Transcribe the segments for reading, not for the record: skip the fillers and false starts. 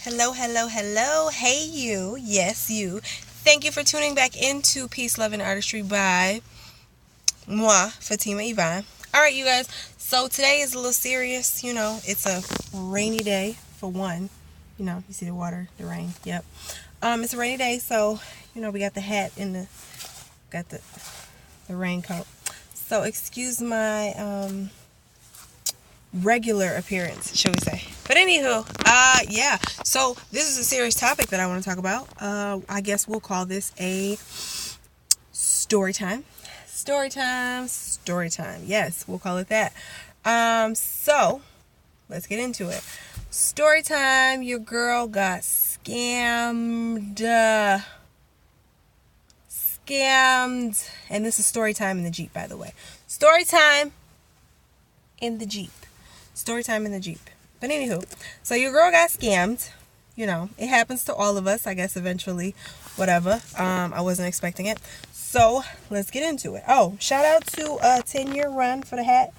Hello, hello, hello. Hey, you. Yes, you. Thank you for tuning back into Peace, Love, and Artistry by moi, Fatima Evonn. All right, you guys. So today is a little serious. It's a rainy day for one. You see the water, the rain. Yep. It's a rainy day, so we got the hat and got the raincoat. So excuse my regular appearance, shall we say. But anywho, yeah. So this is a serious topic that I want to talk about. I guess we'll call this a story time. Story time. Story time. Yes, we'll call it that. So let's get into it. Story time. Your girl got scammed. Scammed. And this is story time in the Jeep, by the way. Story time in the Jeep. Story time in the Jeep. But anywho, so your girl got scammed. It happens to all of us, I guess, eventually. Whatever. I wasn't expecting it. So let's get into it. Oh, shout out to 10-year run for the hat.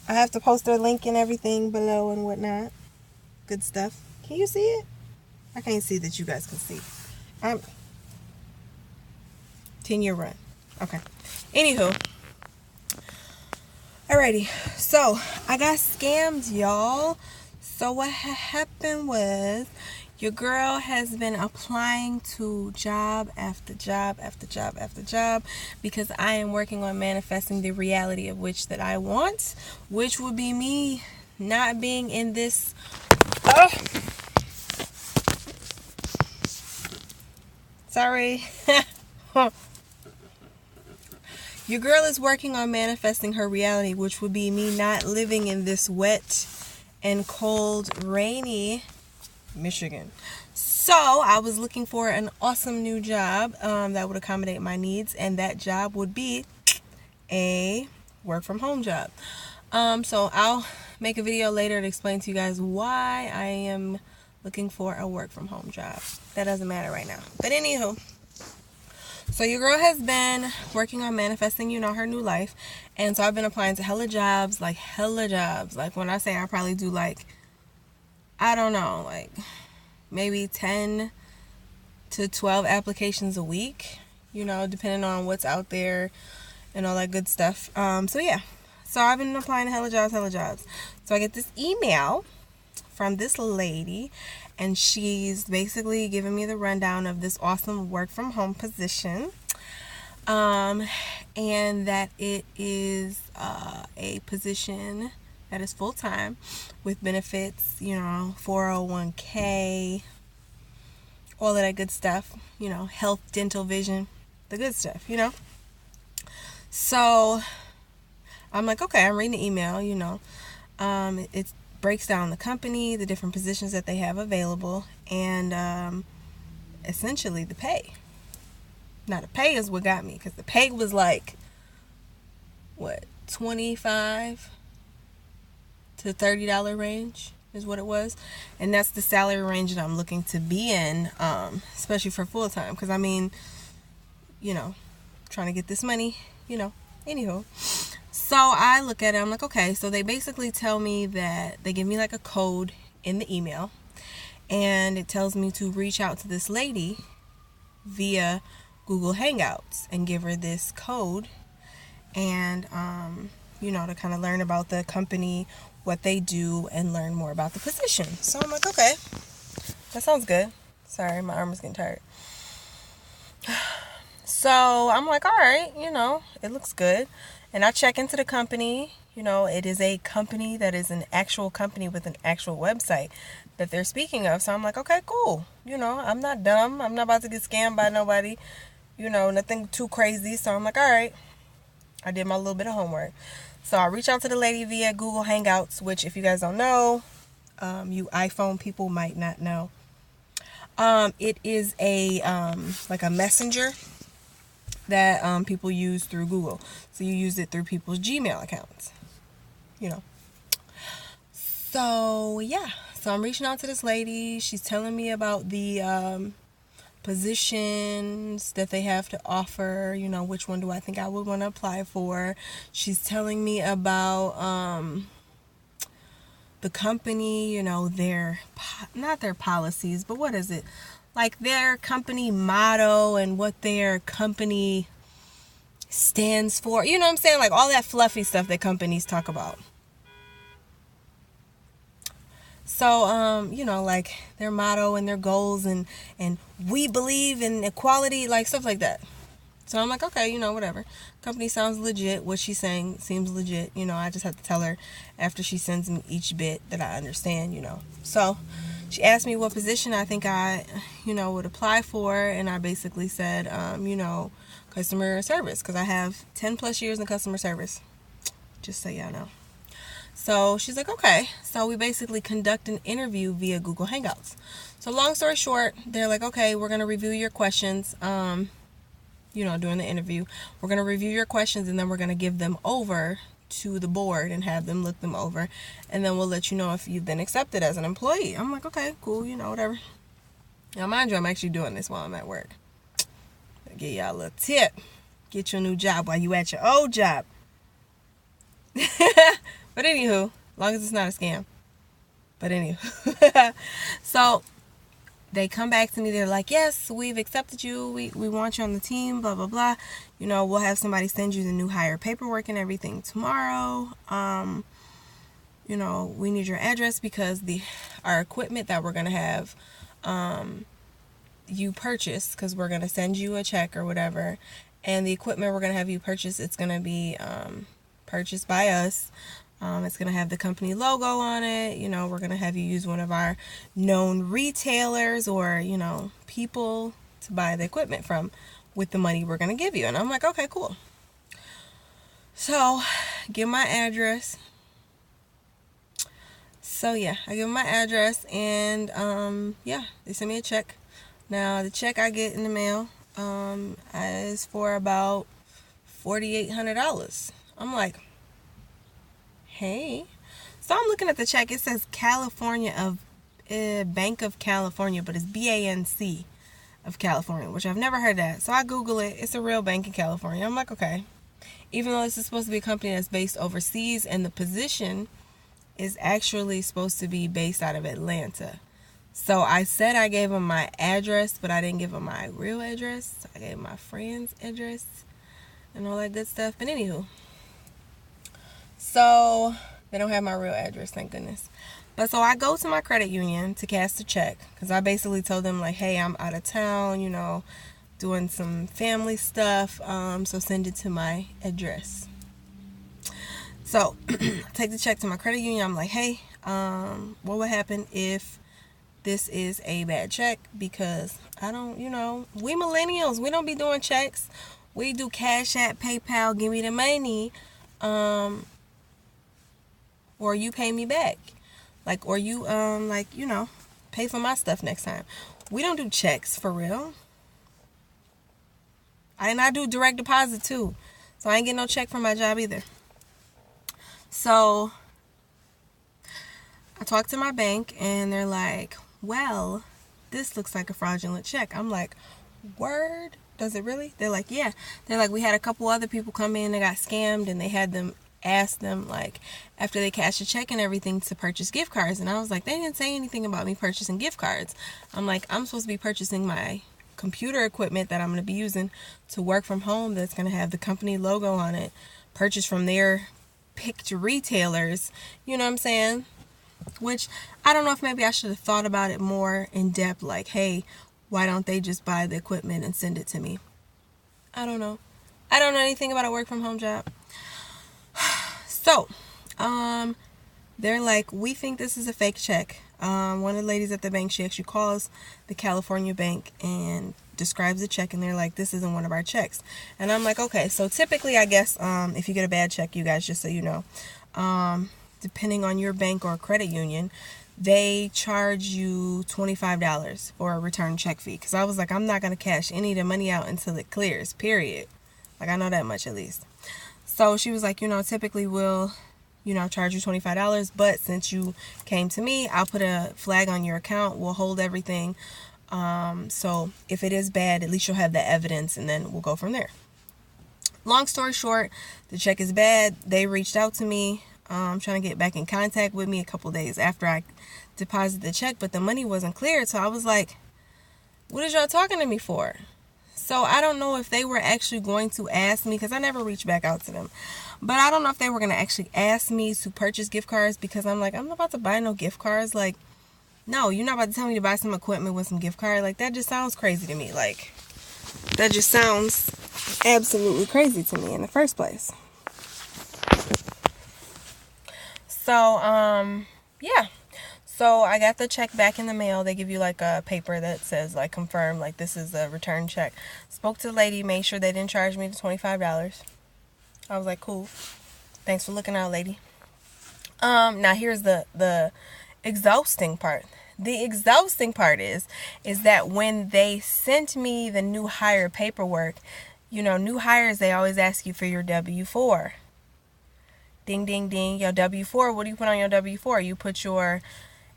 I have to post their link and everything below and whatnot. Good stuff. Can you see it? I can't see that you guys can see. 10-year run. Okay. Anywho. Alrighty, so I got scammed, y'all. So what happened was your girl has been applying to job after job after job after job because I am working on manifesting the reality of which that I want, which would be me not being in this. Sorry. Your girl is working on manifesting her reality, which would be me not living in this wet and cold, rainy Michigan. So I was looking for an awesome new job that would accommodate my needs, and that job would be a work from home job. So I'll make a video later to explain to you guys why I am looking for a work from home job. That doesn't matter right now. But anywho. So your girl has been working on manifesting, her new life. And so I've been applying to hella jobs. Like when I say I probably do I don't know, maybe 10 to 12 applications a week, depending on what's out there and all that good stuff. So yeah. So I've been applying to hella jobs. So I get this email from this lady, and she's basically giving me the rundown of this awesome work from home position, and that it is a position that is full time with benefits, 401k, all of that good stuff, health, dental, vision, the good stuff, So I'm like, okay, I'm reading the email, it breaks down the company, the different positions that they have available, and essentially the pay. Now the pay is what got me, because the pay was $25 to $30 range is what it was, and that's the salary range that I'm looking to be in, especially for full time, because trying to get this money, anywho. So I look at it, I'm like, okay, so they basically tell me that they give me a code in the email, and it tells me to reach out to this lady via Google Hangouts and give her this code, and to kind of learn about the company, what they do, and learn more about the position. So I'm like, okay, that sounds good. Sorry, my arm is getting tired. So I'm like, all right, it looks good. And I check into the company. It is a company that is an actual company with an actual website that they're speaking of. So I'm like, okay, cool. I'm not dumb. I'm not about to get scammed by nobody. Nothing too crazy. So I'm like, all right. I did my little bit of homework. So I reach out to the lady via Google Hangouts, which, if you guys don't know, you iPhone people might not know. It is a messenger that people use through Google. So you use it through people's Gmail accounts. So yeah. So I'm reaching out to this lady. She's telling me about the positions that they have to offer. Which one do I think I would want to apply for. She's telling me about the company, their not their policies, but what is it? Like their company motto and what their company stands for. You know what I'm saying? Like all that fluffy stuff that companies talk about. So, like their motto and their goals and we believe in equality, like stuff like that. So I'm like, okay, whatever. Company sounds legit. What she's saying seems legit. I just have to tell her after she sends me each bit that I understand, So she asked me what position I think I, would apply for. And I basically said, customer service, because I have 10 plus years in customer service. Just so y'all know. So she's like, okay. So we basically conduct an interview via Google Hangouts. So long story short, they're like, okay, we're going to review your questions, during the interview. We're going to review your questions and then we're going to give them over to the board and have them look them over. And then we'll let you know if you've been accepted as an employee. I'm like, okay, cool, whatever. Now, mind you, I'm actually doing this while I'm at work. I'll give y'all a little tip. Get you a new job while you at your old job. But anywho, as long as it's not a scam. But anywho. So they come back to me. They're like, yes, we've accepted you. We want you on the team, blah, blah, blah. We'll have somebody send you the new hire paperwork and everything tomorrow. We need your address because our equipment that we're going to have you purchase, because we're going to send you a check or whatever. And the equipment we're going to have you purchase, it's going to be purchased by us. It's going to have the company logo on it. We're going to have you use one of our known retailers or, people to buy the equipment from with the money we're going to give you. And I'm like, okay, cool. So, give my address. So, yeah, I give them my address and, they send me a check. Now, the check I get in the mail is for about $4,800. I'm like, hey. So I'm looking at the check. It says California of Bank of California, but it's BANC of California, which I've never heard that. So I Google it. It's a real bank in California. I'm like, okay. Even though this is supposed to be a company that's based overseas, and the position is actually supposed to be based out of Atlanta. So I said I gave them my address, but I didn't give them my real address. So I gave my friend's address and all that good stuff. But anywho. So they don't have my real address, thank goodness. But so I go to my credit union to cash the check because I basically told them like, hey, I'm out of town, doing some family stuff. So send it to my address. So I take the check to my credit union. I'm like, hey, what would happen if this is a bad check? Because I don't, we millennials, we don't be doing checks. We do Cash App, PayPal, give me the money. Or you pay me back. Or you, pay for my stuff next time. We don't do checks for real. And I do direct deposit too. So I ain't getting no check from my job either. So I talked to my bank and they're like, well, this looks like a fraudulent check. I'm like, word? Does it really? They're like, yeah. They're like, we had a couple other people come in that got scammed and they had them ask them after they cashed a check and everything to purchase gift cards. And I was like, they didn't say anything about me purchasing gift cards. I'm like, I'm supposed to be purchasing my computer equipment that I'm going to be using to work from home that's going to have the company logo on it, purchased from their picked retailers. You know what I'm saying? Which I don't know if maybe I should have thought about it more in depth, like, hey, why don't they just buy the equipment and send it to me? I don't know. I don't know anything about a work from home job. So, they're like, we think this is a fake check. One of the ladies at the bank, she actually calls the California bank and describes the check, and they're like, this isn't one of our checks. And I'm like, okay, so typically, I guess, if you get a bad check, you guys, just so you know, depending on your bank or credit union, they charge you $25 for a return check fee. Because I was like, I'm not going to cash any of the money out until it clears, period. I know that much at least. So she was like, typically we'll, charge you $25. But since you came to me, I'll put a flag on your account. We'll hold everything. So if it is bad, at least you'll have the evidence and then we'll go from there. Long story short, the check is bad. They reached out to me, trying to get back in contact with me a couple days after I deposit the check, but the money wasn't cleared. So I was like, what is y'all talking to me for? So I don't know if they were actually going to ask me, because I never reached back out to them. But I don't know if they were going to actually ask me to purchase gift cards, because I'm like, I'm not about to buy no gift cards. Like, no, you're not about to tell me to buy some equipment with some gift card. Like, that just sounds crazy to me. Like, that just sounds absolutely crazy to me in the first place. So, yeah. So I got the check back in the mail. They give you like a paper that says like confirm, like this is a return check. Spoke to the lady, made sure they didn't charge me the $25. I was like, cool. Thanks for looking out, lady. Now here's the exhausting part. The exhausting part is that when they sent me the new hire paperwork, you know, new hires, they always ask you for your W-4. Ding, ding, ding. Your W-4, what do you put on your W-4? You put your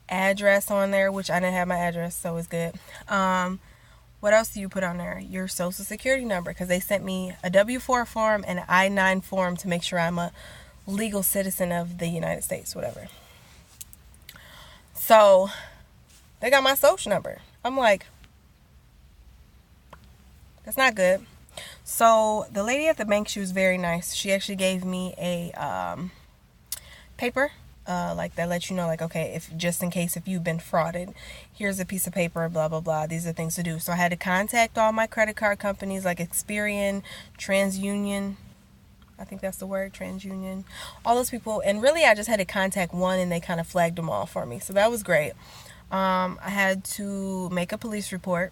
address on there, which I didn't have my address, so it's good. What else do you put on there? Your social security number, because they sent me a W-4 form and an I-9 form to make sure I'm a legal citizen of the United States, whatever. So they got my social number. I'm like, that's not good. So the lady at the bank, she was very nice. She actually gave me a paper, like that lets you know, like, okay, if just in case if you've been frauded, here's a piece of paper, blah blah blah, these are things to do. So I had to contact all my credit card companies like Experian, TransUnion, I think that's the word, TransUnion, all those people, and really I just had to contact one and they kind of flagged them all for me, so that was great. I had to make a police report.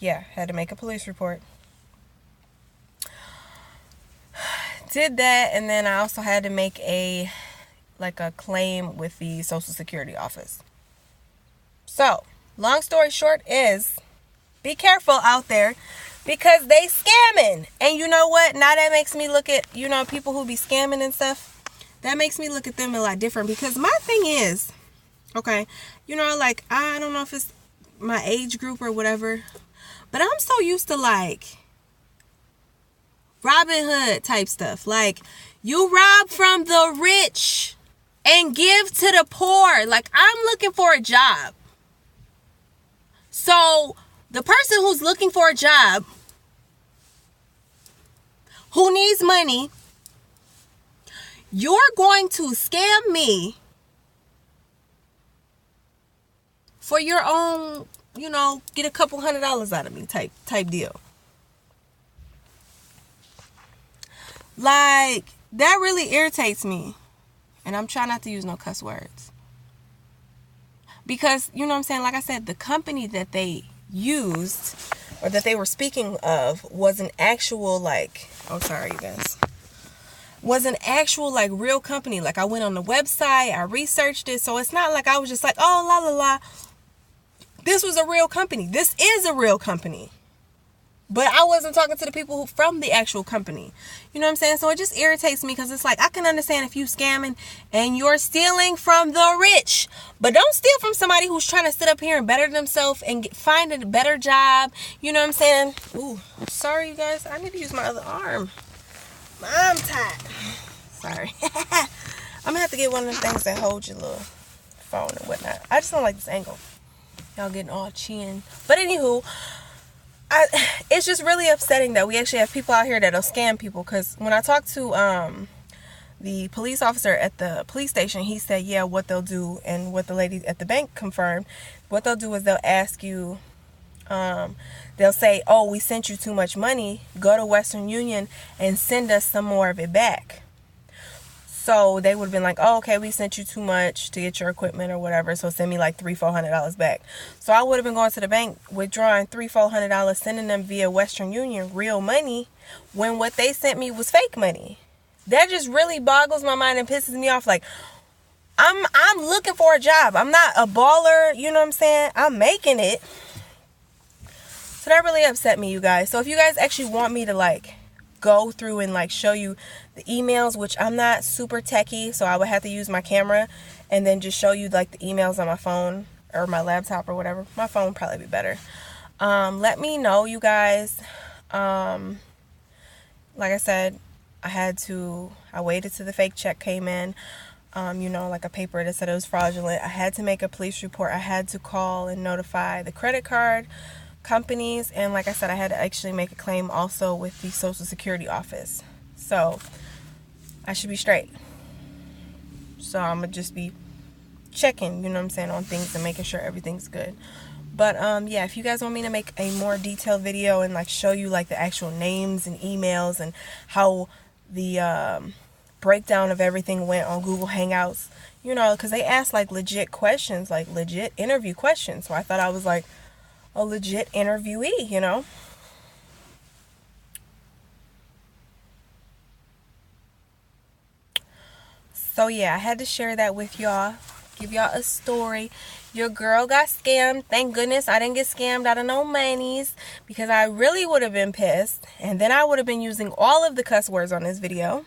Had to make a police report. Did that, and then I also had to make a claim with the Social Security office. So, long story short is, be careful out there, because they scamming. And you know what? Now that makes me look at, you know, people who be scamming and stuff, that makes me look at them a lot different. Because my thing is, okay, you know, like, I don't know if it's my age group or whatever, but I'm so used to like Robin Hood type stuff. Like, you rob from the rich and give to the poor. Like, I'm looking for a job. So the person who's looking for a job, who needs money, you're going to scam me for your own, you know, get a couple $100 out of me type deal. Like, that really irritates me. And I'm trying not to use no cuss words. Because, you know what I'm saying? Like I said, the company that they used, or that they were speaking of, was an actual, like, oh, sorry, you guys. Was an actual, like, real company. Like, I went on the website, I researched it. So it's not like I was just like, oh, la, la, la. This was a real company. This is a real company. But I wasn't talking to the people from the actual company. You know what I'm saying? So it just irritates me, because it's like, I can understand if you scamming and you're stealing from the rich. But don't steal from somebody who's trying to sit up here and better themselves and find a better job. You know what I'm saying? Ooh, sorry, you guys. I need to use my other arm. My arm's tight. Sorry. I'm going to have to get one of the things that hold your little phone and whatnot. I just don't like this angle. Y'all getting all chin. But anywho, it's just really upsetting that we actually have people out here that'll scam people. Because when I talked to the police officer at the police station, he said, yeah, what they'll do, and what the lady at the bank confirmed, what they'll do is they'll ask you, they'll say, oh, we sent you too much money, go to Western Union and send us some more of it back. So they would have been like, oh, okay, we sent you too much to get your equipment or whatever, so send me like $300-$400 back. So I would have been going to the bank, withdrawing $300-$400, sending them via Western Union real money, when what they sent me was fake money. That just really boggles my mind and pisses me off. Like, I'm looking for a job. I'm not a baller, you know what I'm saying? I'm making it. So that really upset me, you guys. So if you guys actually want me to like go through and like show you the emails, which I'm not super techie, so I would have to use my camera and then just show you like the emails on my phone or my laptop or whatever. My phone would probably be better. Let me know, you guys. Like I said, I waited till the fake check came in, like a paper that said it was fraudulent. I had to make a police report. I had to call and notify the credit card companies, and like I said, I had to actually make a claim also with the Social Security office. So I should be straight. So I'm gonna just be checking, on things and making sure everything's good. But yeah, if you guys want me to make a more detailed video and like show you like the actual names and emails and how the breakdown of everything went on Google Hangouts, because they asked like legit questions, like legit interview questions. So I thought I was like a legit interviewee, So yeah, I had to share that with y'all. Give y'all a story. Your girl got scammed. Thank goodness I didn't get scammed out of no monies, because I really would have been pissed. And then I would have been using all of the cuss words on this video.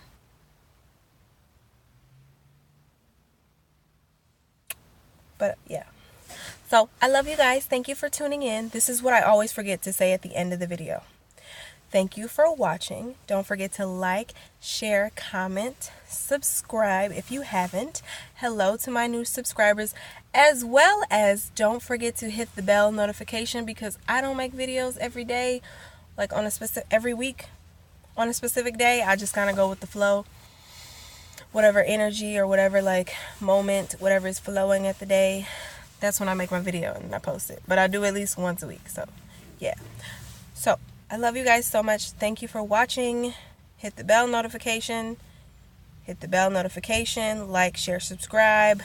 But yeah. So I love you guys. Thank you for tuning in. This is what I always forget to say at the end of the video. Thank you for watching. Don't forget to like, share, comment, subscribe if you haven't. Hello to my new subscribers, as well as don't forget to hit the bell notification, because I don't make videos every day, like every week on a specific day. I just kind of go with the flow. Whatever energy or whatever like moment, whatever is flowing at the day, that's when I make my video and I post it. But I do at least once a week. So yeah. So I love you guys so much. Thank you for watching. Hit the bell notification. Like, share, subscribe.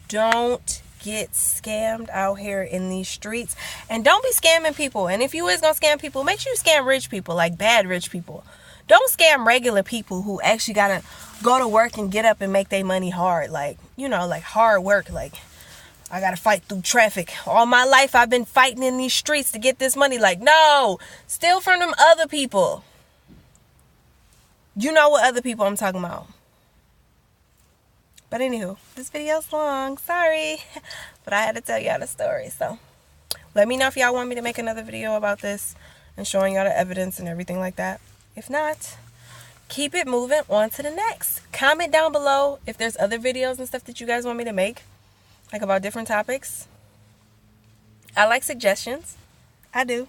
Don't get scammed out here in these streets. And don't be scamming people. And if you is going to scam people, make sure you scam rich people, like bad rich people. Don't scam regular people who actually got to go to work and get up and make their money hard. Like, like hard work. Like, I gotta fight through traffic. All my life I've been fighting in these streets to get this money. Like, no! Steal from them other people. You know what other people I'm talking about. But anywho, this video's long. Sorry. But I had to tell y'all the story. So, let me know if y'all want me to make another video about this and showing y'all the evidence and everything like that. If not, keep it moving on to the next. Comment down below if there's other videos and stuff that you guys want me to make. Like about different topics. I like suggestions. I do.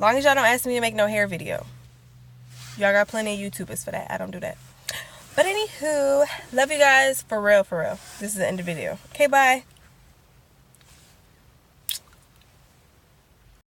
Long as y'all don't ask me to make no hair video. Y'all got plenty of YouTubers for that. I don't do that. But anywho, love you guys. For real, for real. This is the end of the video. Okay, bye.